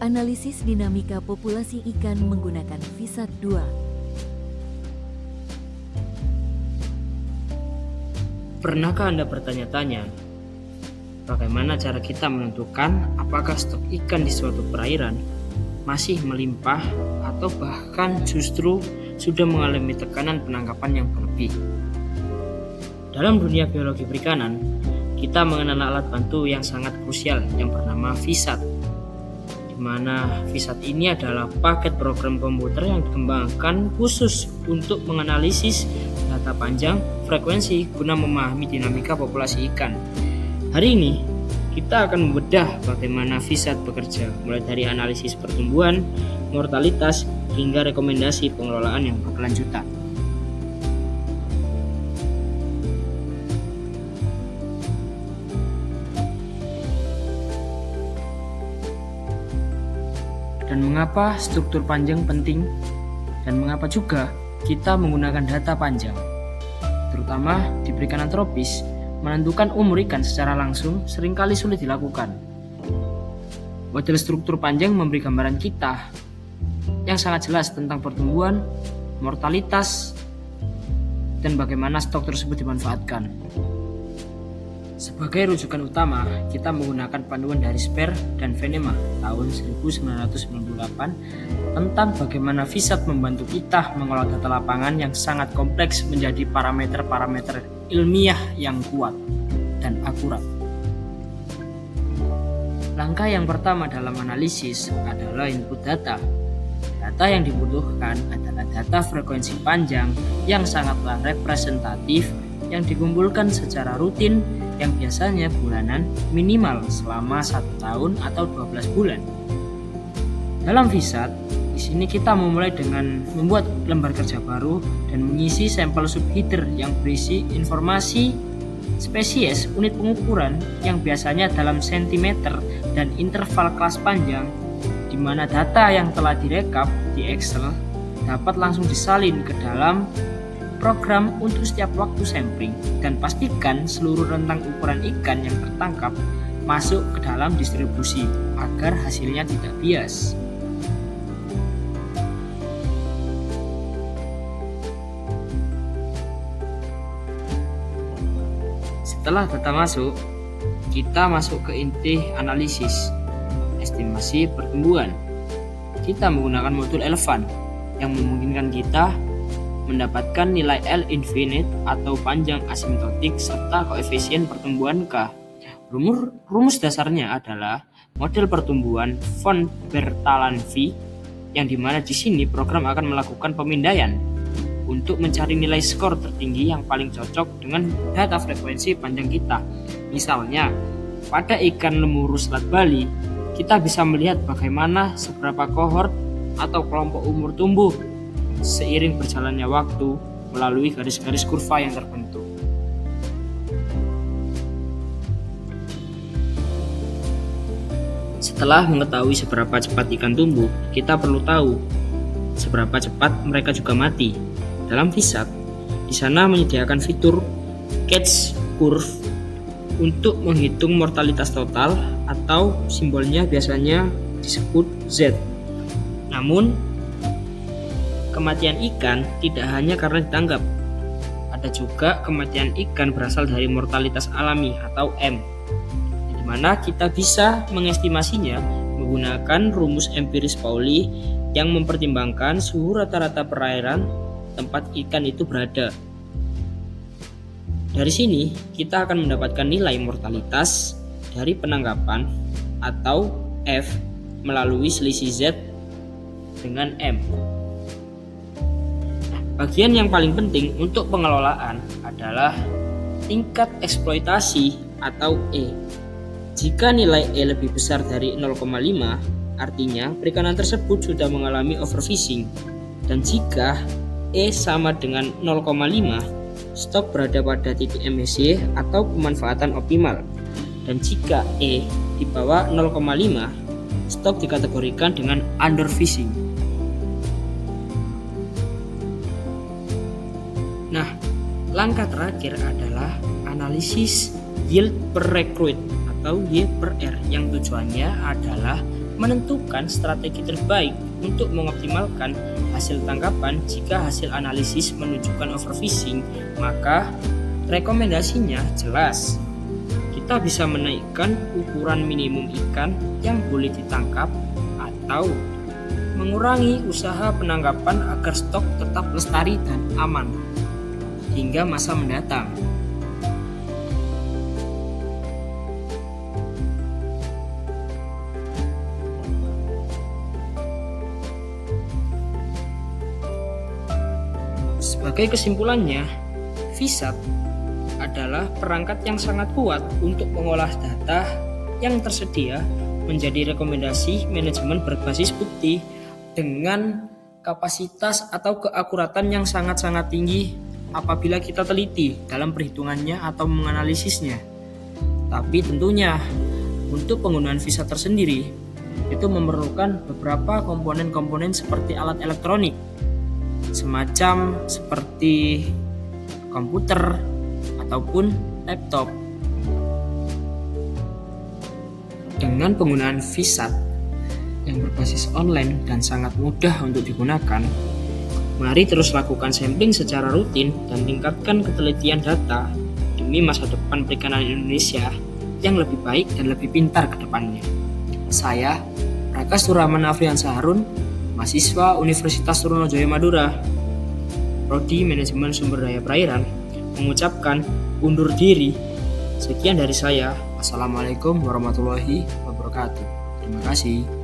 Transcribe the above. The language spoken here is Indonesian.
Analisis dinamika populasi ikan menggunakan VISAT 2. Pernahkah Anda bertanya-tanya, bagaimana cara kita menentukan apakah stok ikan di suatu perairan masih melimpah atau bahkan justru sudah mengalami tekanan penangkapan yang berlebih? Dalam dunia biologi perikanan, kita mengenal alat bantu yang sangat krusial yang bernama VISAT, di mana VISAT ini adalah paket program komputer yang dikembangkan khusus untuk menganalisis data panjang frekuensi guna memahami dinamika populasi ikan. Hari ini kita akan membedah bagaimana VISAT bekerja, mulai dari analisis pertumbuhan, mortalitas, hingga rekomendasi pengelolaan yang berkelanjutan. Dan mengapa struktur panjang penting? Dan mengapa juga kita menggunakan data panjang? Terutama di perikanan tropis, menentukan umur ikan secara langsung seringkali sulit dilakukan. Model struktur panjang memberi gambaran kita yang sangat jelas tentang pertumbuhan, mortalitas, dan bagaimana stok tersebut dimanfaatkan. Sebagai rujukan utama, kita menggunakan panduan dari Sper dan Venema tahun 1998 tentang bagaimana VISAT membantu kita mengolah data lapangan yang sangat kompleks menjadi parameter-parameter ilmiah yang kuat dan akurat. Langkah yang pertama dalam analisis adalah input data. Data yang dibutuhkan adalah data frekuensi panjang yang sangatlah representatif yang dikumpulkan secara rutin yang biasanya bulanan minimal selama 1 tahun atau 12 bulan. Dalam VISAT, di sini kita memulai dengan membuat lembar kerja baru dan mengisi sampel subheader yang berisi informasi spesies unit pengukuran yang biasanya dalam sentimeter dan interval kelas panjang, di mana data yang telah direkap di Excel dapat langsung disalin ke dalam program untuk setiap waktu sampling, dan pastikan seluruh rentang ukuran ikan yang tertangkap masuk ke dalam distribusi agar hasilnya tidak bias. Setelah data masuk, kita masuk ke inti analisis, estimasi pertumbuhan. Kita menggunakan modul Elephant yang memungkinkan kita mendapatkan nilai L infinite atau panjang asimptotik serta koefisien pertumbuhan K. Rumus dasarnya adalah model pertumbuhan von Bertalanffy, yang dimana di sini program akan melakukan pemindaian untuk mencari nilai skor tertinggi yang paling cocok dengan data frekuensi panjang kita. Misalnya, pada ikan lemuru Selat Bali, kita bisa melihat bagaimana seberapa kohort atau kelompok umur tumbuh seiring berjalannya waktu melalui garis-garis kurva yang terbentuk. Setelah mengetahui seberapa cepat ikan tumbuh, kita perlu tahu seberapa cepat mereka juga mati. Dalam VISAT, di sana menyediakan fitur catch curve untuk menghitung mortalitas total, atau simbolnya biasanya disebut Z. Namun, kematian ikan tidak hanya karena ditangkap. Ada juga kematian ikan berasal dari mortalitas alami atau M, di mana kita bisa mengestimasinya menggunakan rumus empiris Pauli yang mempertimbangkan suhu rata-rata perairan tempat ikan itu berada. Dari sini, kita akan mendapatkan nilai mortalitas dari penangkapan atau F melalui selisih Z dengan M. Bagian yang paling penting untuk pengelolaan adalah tingkat eksploitasi atau E. Jika nilai E lebih besar dari 0,5, artinya perikanan tersebut sudah mengalami overfishing. Dan jika E sama dengan 0,5, stok berada pada titik MSY atau pemanfaatan optimal. Dan jika E di bawah 0,5, stok dikategorikan dengan underfishing. Nah, langkah terakhir adalah analisis yield per recruit atau Y per R, yang tujuannya adalah menentukan strategi terbaik untuk mengoptimalkan hasil tangkapan. Jika hasil analisis menunjukkan overfishing, maka rekomendasinya jelas. Kita bisa menaikkan ukuran minimum ikan yang boleh ditangkap atau mengurangi usaha penangkapan agar stok tetap lestari dan aman hingga masa mendatang. Sebagai kesimpulannya, VISAT adalah perangkat yang sangat kuat untuk mengolah data yang tersedia menjadi rekomendasi manajemen berbasis bukti dengan kapasitas atau keakuratan yang sangat-sangat tinggi apabila kita teliti dalam perhitungannya atau menganalisisnya. Tapi tentunya untuk penggunaan VISAT tersendiri itu memerlukan beberapa komponen-komponen seperti alat elektronik, semacam seperti komputer ataupun laptop. Dengan penggunaan VISAT yang berbasis online dan sangat mudah untuk digunakan, mari terus lakukan sampling secara rutin dan tingkatkan ketelitian data demi masa depan perikanan Indonesia yang lebih baik dan lebih pintar ke depannya. Saya, Raka Surahman Afriansa Harun, mahasiswa Universitas Trunojoyo Madura, Prodi Manajemen Sumber Daya Perairan, mengucapkan undur diri. Sekian dari saya. Wassalamualaikum warahmatullahi wabarakatuh. Terima kasih.